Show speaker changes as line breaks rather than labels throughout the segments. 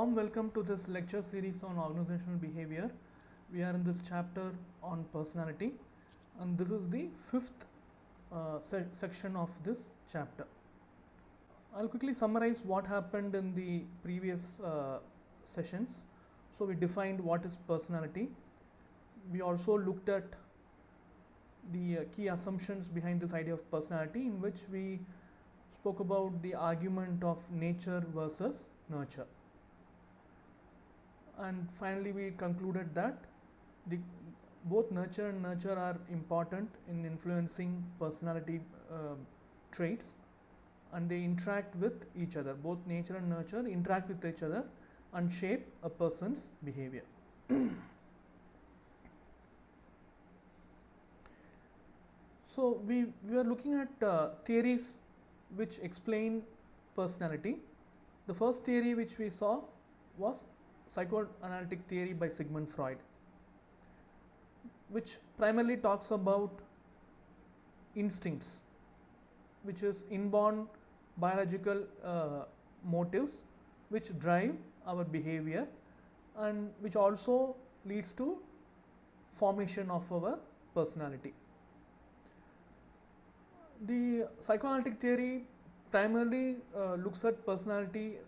warm welcome to this lecture series on organizational behavior. We are in this chapter on personality, and this is the fifth section of this chapter. I'll quickly summarize what happened in the previous sessions. So we defined what is personality. We also looked at the key assumptions behind this idea of personality, in which we spoke about the argument of nature versus nurture. And finally we concluded that both nurture and nurture are important in influencing personality traits, and they interact with each other. Both nature and nurture interact with each other and shape a person's behavior. So we are looking at theories which explain personality. The first theory which we saw was psychoanalytic theory by Sigmund Freud, which primarily talks about instincts, which is inborn biological motives which drive our behavior and which also leads to formation of our personality. The psychoanalytic theory primarily looks at personality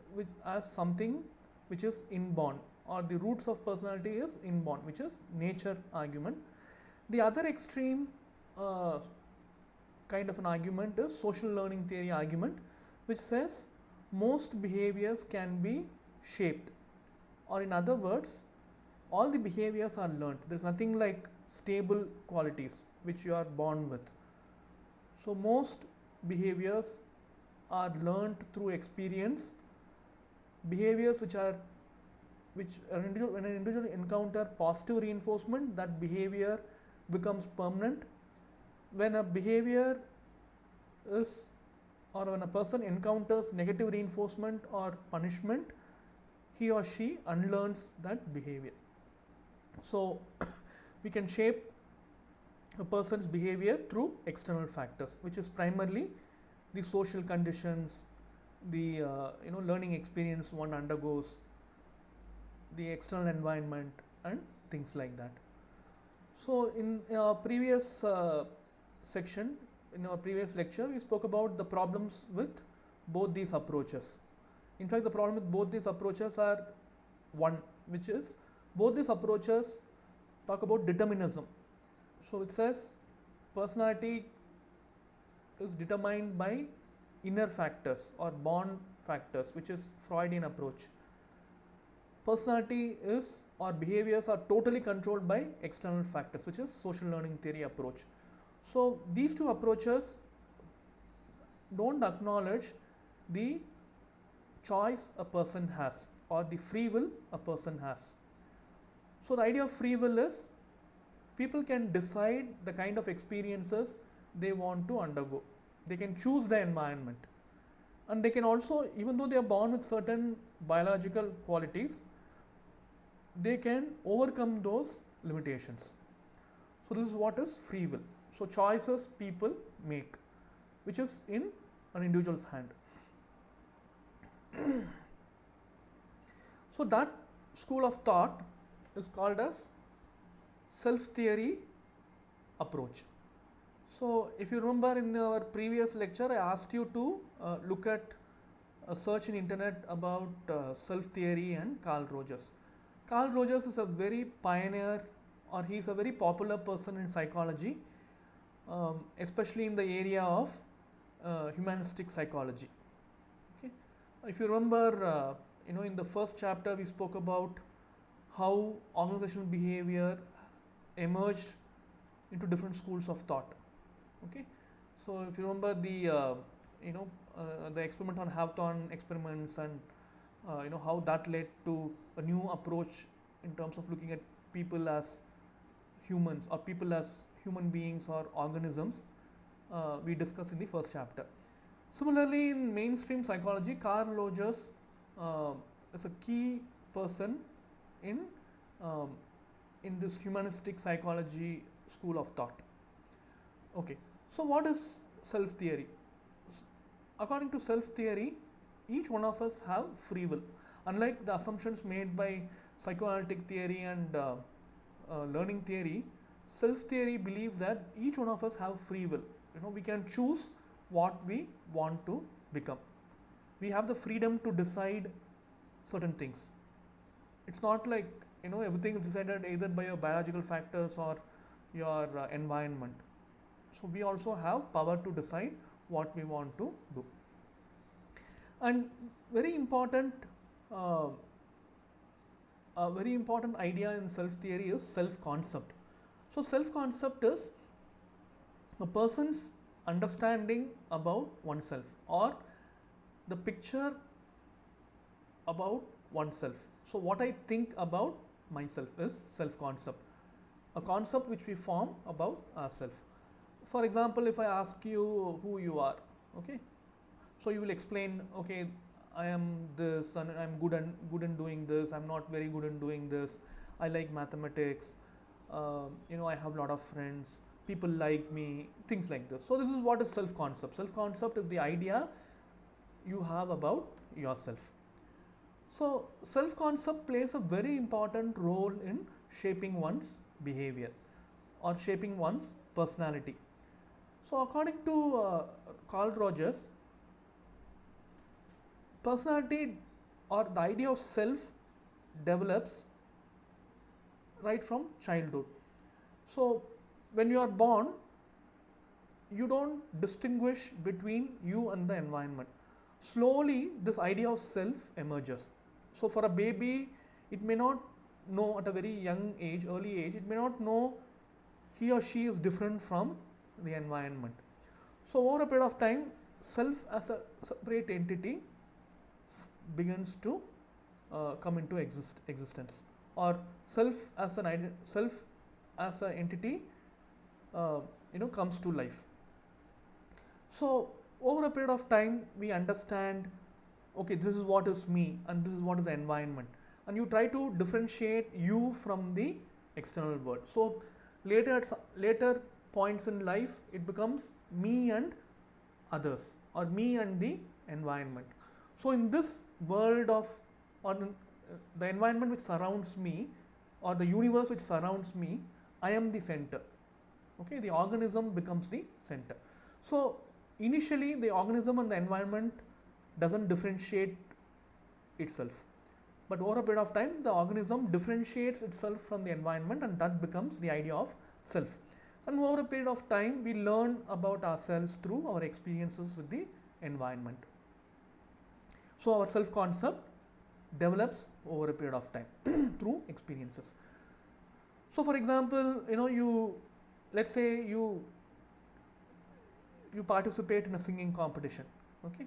as something which is inborn, or the roots of personality is inborn, which is nature argument. The other extreme kind of an argument is social learning theory argument, which says most behaviors can be shaped, or in other words, all the behaviors are learnt. There is nothing like stable qualities which you are born with. So most behaviors are learnt through experience. Behaviors when an individual encounter positive reinforcement, that behavior becomes permanent. When a behavior is, or when a person encounters negative reinforcement or punishment, he or she unlearns that behavior. So we can shape a person's behavior through external factors, which is primarily the social conditions, the learning experience one undergoes, the external environment, and things like that. So in our previous section, in our previous lecture, we spoke about the problems with both these approaches. In fact, the problem with both these approaches are one, which is both these approaches talk about determinism. So it says personality is determined by inner factors or born factors, which is Freudian approach. Personality is, or behaviors are totally controlled by external factors, which is social learning theory approach. So these two approaches don't acknowledge the choice a person has, or the free will a person has. So the idea of free will is people can decide the kind of experiences they want to undergo. They can choose the environment, and they can also, even though they are born with certain biological qualities, they can overcome those limitations. So this is what is free will. So choices people make, which is in an individual's hand. So that school of thought is called as self-theory approach. So if you remember, in our previous lecture I asked you to look at a search in internet about self-theory and Carl Rogers. Carl Rogers is a very pioneer, or he is a very popular person in psychology, especially in the area of humanistic psychology. Okay. If you remember, in the first chapter we spoke about how organizational behavior emerged into different schools of thought. Okay. So if you remember the experiment on Hawthorne experiments, and how that led to a new approach in terms of looking at people as humans, or people as human beings or organisms, we discussed in the first chapter. Similarly, in mainstream psychology, Carl Rogers is a key person in this humanistic psychology school of thought. Okay, so what is self-theory? According to self-theory, each one of us have free will. Unlike the assumptions made by psychoanalytic theory and learning theory, self theory believes that each one of us have free will. We can choose what we want to become. We have the freedom to decide certain things. It's not like everything is decided either by your biological factors or your environment. So we also have power to decide what we want to do. And very important idea in self theory is self concept. So self concept is a person's understanding about oneself, or the picture about oneself. So what I think about myself is self concept, a concept which we form about ourselves. For example, if I ask you who you are, okay, so you will explain, okay, I am this and I'm good in doing this, I'm not very good in doing this, I like mathematics, I have a lot of friends, people like me, things like this. So this is what is self concept. Self concept is the idea you have about yourself. So self concept plays a very important role in shaping one's behavior or shaping one's personality. So according to Carl Rogers, personality or the idea of self develops right from childhood. So when you are born, you don't distinguish between you and the environment. Slowly this idea of self emerges. So for a baby, it may not know at a very young age, early age, it may not know he or she is different from the environment. So over a period of time, self as a separate entity begins to come into existence, or self as an entity comes to life. So over a period of time, we understand, okay, this is what is me and this is what is the environment, and you try to differentiate you from the external world. So later points in life, it becomes me and others, or me and the environment. So in this world of, or the environment which surrounds me, or the universe which surrounds me, I am the center. Okay, the organism becomes the center. So initially the organism and the environment doesn't differentiate itself, but over a period of time the organism differentiates itself from the environment, and that becomes the idea of self. And over a period of time, we learn about ourselves through our experiences with the environment. So our self concept develops over a period of time through experiences. So for example, let's say you participate in a singing competition, okay,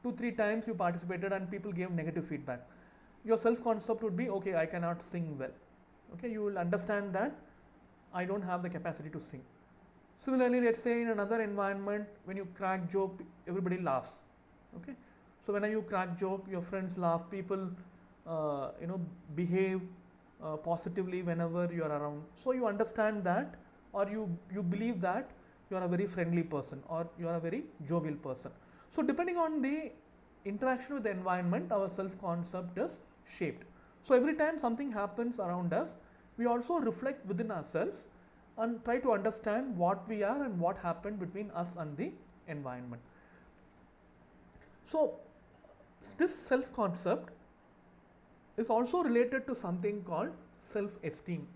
2-3 times you participated and people gave negative feedback. Your self concept would be, okay, I cannot sing well. Okay, you will understand that I don't have the capacity to sing. Similarly, let's say in another environment, when you crack joke, everybody laughs. Okay, so when you crack joke, your friends laugh, people behave positively whenever you are around. So you understand that, or you believe that you are a very friendly person, or you are a very jovial person. So depending on the interaction with the environment, our self concept is shaped. So every time something happens around us, we also reflect within ourselves and try to understand what we are and what happened between us and the environment. So this self concept is also related to something called self esteem.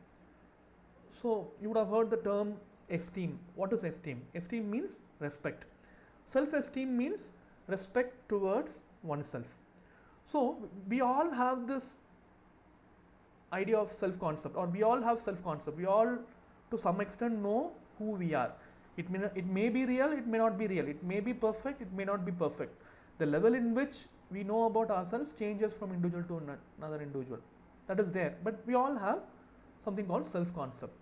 So you would have heard the term esteem. What is esteem? Esteem means respect. Self esteem means respect towards oneself. So we all have this idea of self concept, or we all have self concept. We all to some extent know who we are. It may be real, it may not be real, it may be perfect, it may not be perfect. The level in which we know about ourselves changes from individual to another individual. That is there, but we all have something called self concept.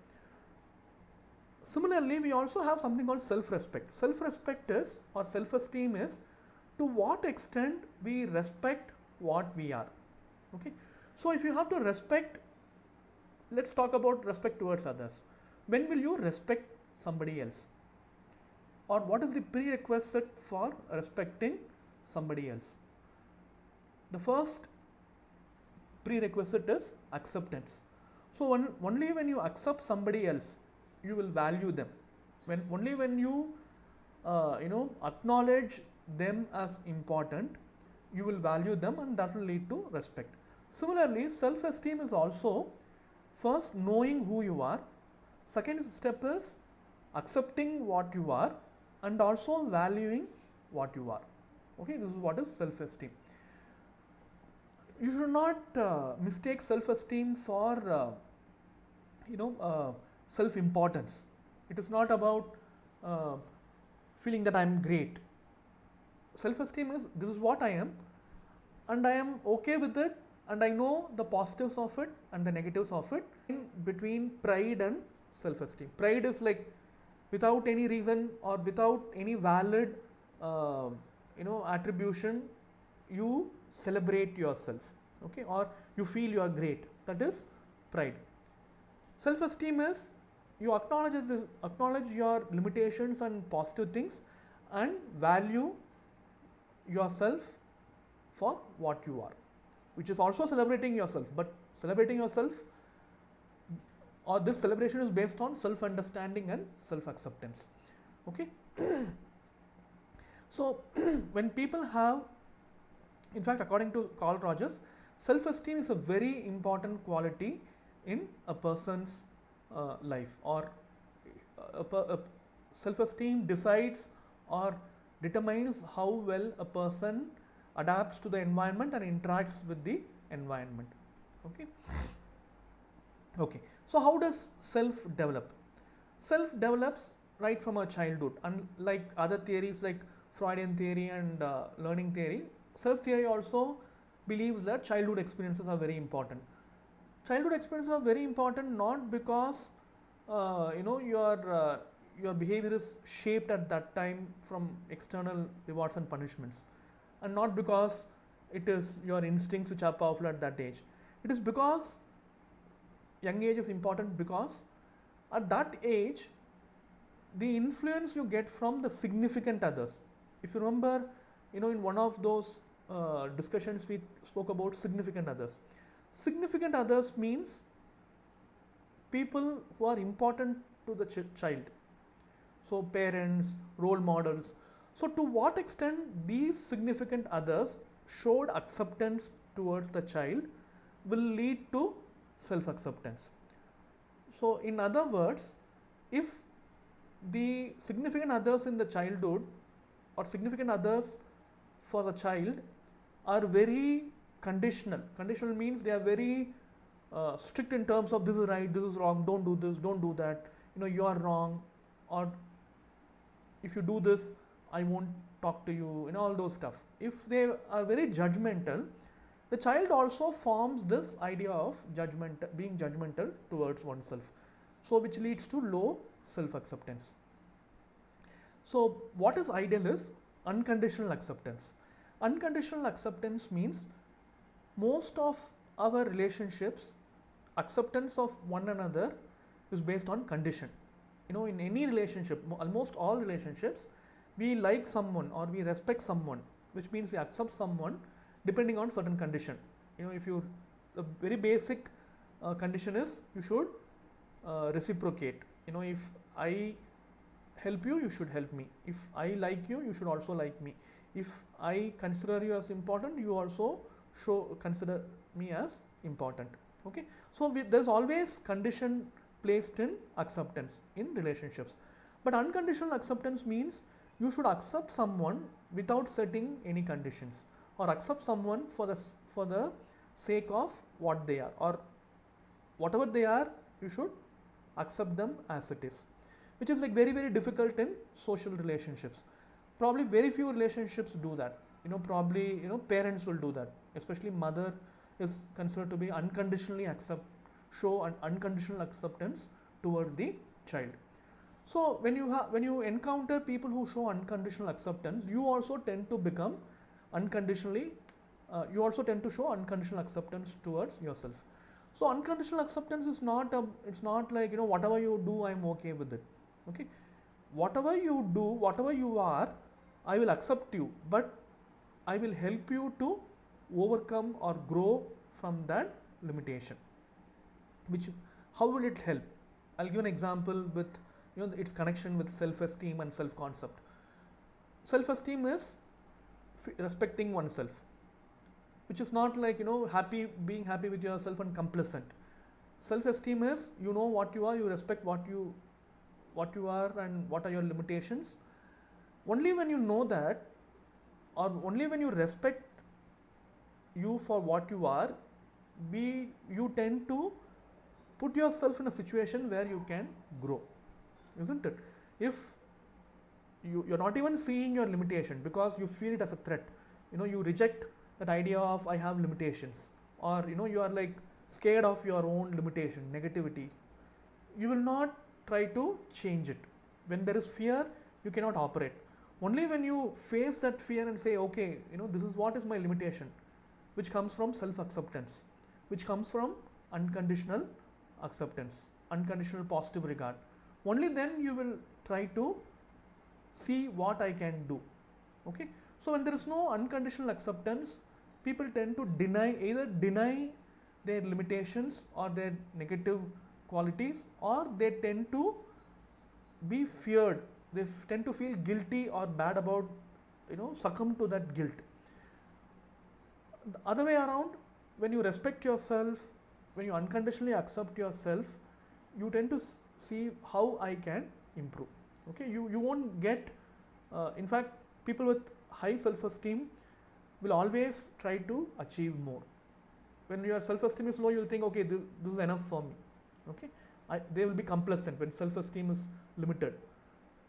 Similarly, we also have something called self respect. Self respect is, or self esteem is, to what extent we respect what we are. Okay, so if you have to respect, let's talk about respect towards others. When will you respect somebody else? Or what is the prerequisite for respecting somebody else? The first prerequisite is acceptance. So only when you accept somebody else, you will value them. Only when you acknowledge them as important, you will value them, and that will lead to respect. Similarly, self-esteem is also first knowing who you are. Second step is accepting what you are and also valuing what you are. Okay, this is what is self-esteem. You should not mistake self-esteem for self-importance. It is not about feeling that I am great. Self-esteem is, this is what I am, and I am okay with it, and I know the positives of it and the negatives of it. In between pride and self-esteem, pride is like without any reason or without any valid attribution, you celebrate yourself, okay, or you feel you are great. That is pride. Self-esteem is you acknowledge your limitations and positive things and value yourself for what you are, which is also celebrating yourself. But celebrating yourself, or this celebration, is based on self-understanding and self-acceptance. Okay. So when people have, in fact, according to Carl Rogers, self-esteem is a very important quality in a person's life, or self-esteem decides or determines how well a person adapts to the environment and interacts with the environment. Okay. Okay. So how does self develop? Self develops right from our childhood. Unlike other theories like Freudian theory and learning theory, self theory also believes that childhood experiences are very important. Childhood experiences are very important not because your behavior is shaped at that time from external rewards and punishments, and not because it is your instincts which are powerful at that age. It is because young age is important because at that age the influence you get from the significant others. If you remember, in one of those discussions we spoke about significant others. Significant others means people who are important to the child. So parents, role models. So to what extent these significant others showed acceptance towards the child will lead to self-acceptance. So in other words, if the significant others in the childhood or significant others for the child are very conditional. Conditional means they are very strict in terms of this is right, this is wrong, don't do this, don't do that, you are wrong, or if you do this, I won't talk to you, all those stuff. If they are very judgmental, the child also forms this idea of being judgmental towards oneself. So which leads to low self-acceptance. So what is ideal is unconditional acceptance. Unconditional acceptance means most of our relationships, acceptance of one another is based on condition. In any relationship, almost all relationships, we like someone or we respect someone, which means we accept someone depending on certain condition. The very basic condition is you should reciprocate. If I help you, you should help me. If I like you, you should also like me. If I consider you as important, you also consider me as important. Okay. So there's always condition placed in acceptance in relationships. But unconditional acceptance means you should accept someone without setting any conditions, or accept someone for the sake of what they are, or whatever they are, you should accept them as it is, which is like very, very difficult in social relationships. Probably very few relationships do that. Probably parents will do that. Especially mother is considered to be show an unconditional acceptance towards the child. So when you encounter people who show unconditional acceptance, you also tend to become you also tend to show unconditional acceptance towards yourself. So unconditional acceptance is it's not like whatever you do, I'm okay with it. Okay, whatever you do, whatever you are, I will accept you, but I will help you to overcome or grow from that limitation. Which, how will it help? I'll give an example with its connection with self-esteem and self-concept. Self-esteem is respecting oneself, which is not like being happy with yourself and complacent. Self-esteem is you know what you are, you respect what you are and what are your limitations. Only when you know that, or only when you respect you for what you are, you tend to put yourself in a situation where you can grow, isn't it? If you're not even seeing your limitation because you feel it as a threat, you reject that idea of I have limitations, or you are like scared of your own limitation, negativity, you will not try to change it. When there is fear, you cannot operate. Only when you face that fear and say, okay, this is what is my limitation, which comes from self-acceptance, which comes from unconditional acceptance, unconditional positive regard, only then you will try to see what I can do. Okay, so when there is no unconditional acceptance, people tend to either deny their limitations or their negative qualities, or they tend to be feared. They tend to feel guilty or bad about, succumb to that guilt. The other way around, when you respect yourself, when you unconditionally accept yourself, you tend to see how I can improve. Okay, you won't get, in fact, people with high self-esteem will always try to achieve more. When your self-esteem is low, you'll think, okay, this is enough for me. Okay, they will be complacent when self-esteem is limited.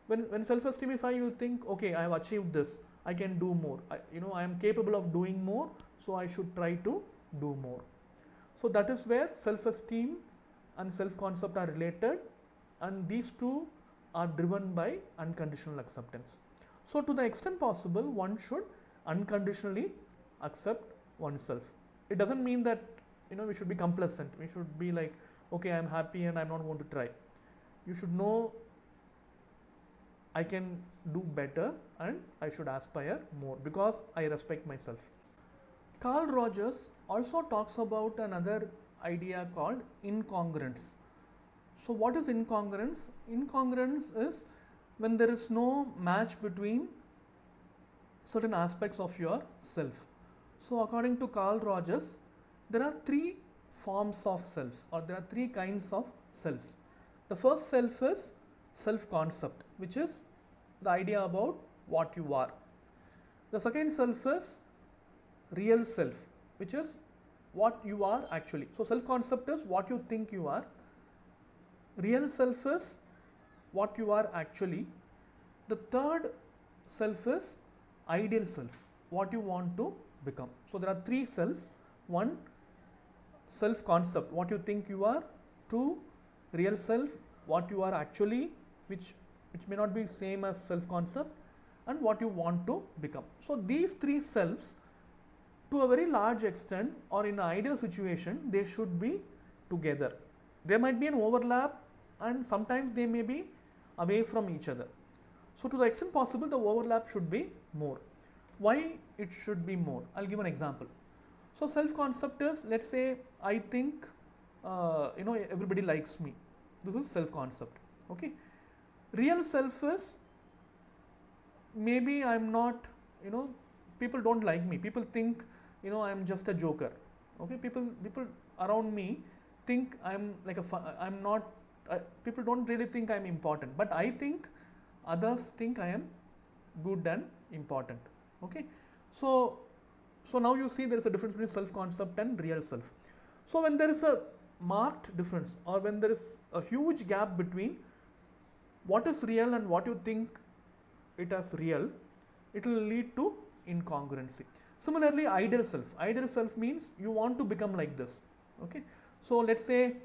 When self-esteem is high, you'll think, okay, I have achieved this, I can do more. I am capable of doing more, so I should try to do more. So that is where self-esteem and self-concept are related, and these two are driven by unconditional acceptance. So to the extent possible, one should unconditionally accept oneself. It doesn't mean that we should be complacent. We should be like, okay, I am happy and I am not going to try. You should know I can do better and I should aspire more because I respect myself. Carl Rogers also talks about another idea called incongruence. So what is incongruence? Incongruence is when there is no match between certain aspects of yourself. So according to Carl Rogers, there are three forms of selves, or there are three kinds of selves. The first self is self-concept, which is the idea about what you are. The second self is real self, which is what you are actually. So self-concept is what you think you are. Real self is what you are actually. The third self is ideal self, what you want to become. So there are three selves. One, self-concept, what you think you are. Two, real self, what you are actually, which may not be same as self-concept, and what you want to become. So these three selves, to a very large extent, or in an ideal situation, they should be together. There might be an overlap, and sometimes they may be away from each other. So to the extent possible, the overlap should be more. Why it should be more? I'll give an example. So self-concept is, let's say I think everybody likes me. This is self-concept. Okay. Real self is maybe I'm not, people don't like me. People think, I'm just a joker. Okay. People around me think I'm like I'm not. People don't really think I'm important, but I think others think I am good and important. Okay. So now you see there is a difference between self-concept and real self. So when there is a marked difference, or when there is a huge gap between what is real and what you think it as real, it will lead to incongruency. Similarly, ideal self. Ideal self means you want to become like this. Okay. So let's say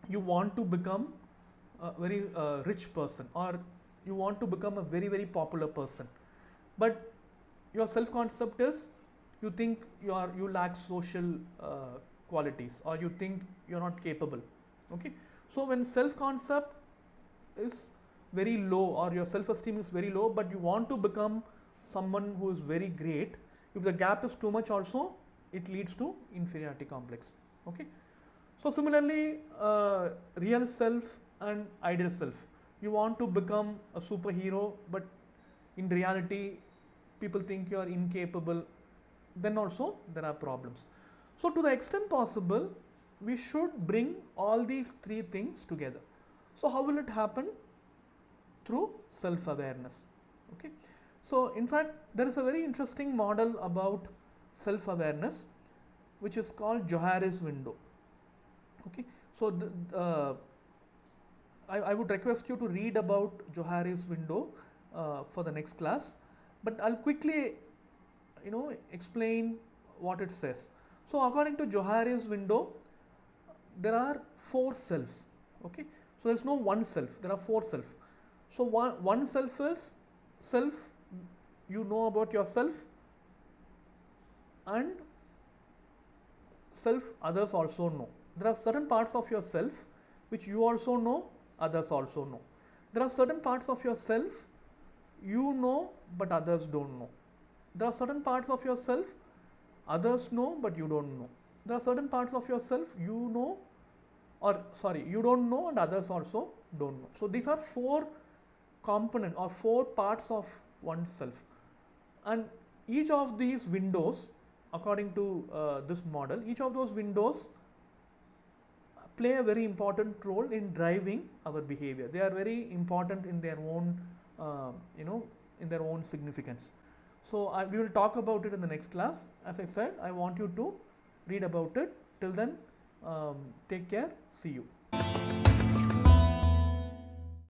you want to become a very rich person, or you want to become a very, very popular person, but your self-concept is you think you lack social qualities, or you think you're not capable. Okay. So when self-concept is very low, or your self-esteem is very low, but you want to become someone who is very great, if the gap is too much also, it leads to inferiority complex. Okay. So similarly, real self and ideal self. You want to become a superhero, but in reality, people think you are incapable. Then also there are problems. So to the extent possible, we should bring all these three things together. So how will it happen? Through self-awareness. Okay. So in fact, there is a very interesting model about self-awareness, which is called Johari's window. Okay. So I would request you to read about Johari's window for the next class, but I'll quickly explain what it says. So according to Johari's window, there are 4 selves. Okay. So there is no one self, there are 4 self. So one self is self, you know about yourself, and self others also know. There are certain parts of yourself which you also know, others also know. There are certain parts of yourself you know but others don't know. There are certain parts of yourself others know but you don't know. There are certain parts of yourself you know, you don't know and others also don't know. So these are 4 components or 4 parts of oneself, and each of these windows, according to this model, each of those windows play a very important role in driving our behavior. They are very important in their own in their own significance. So we will talk about it in the next class. As I said, I want you to read about it. Till then, take care. See you.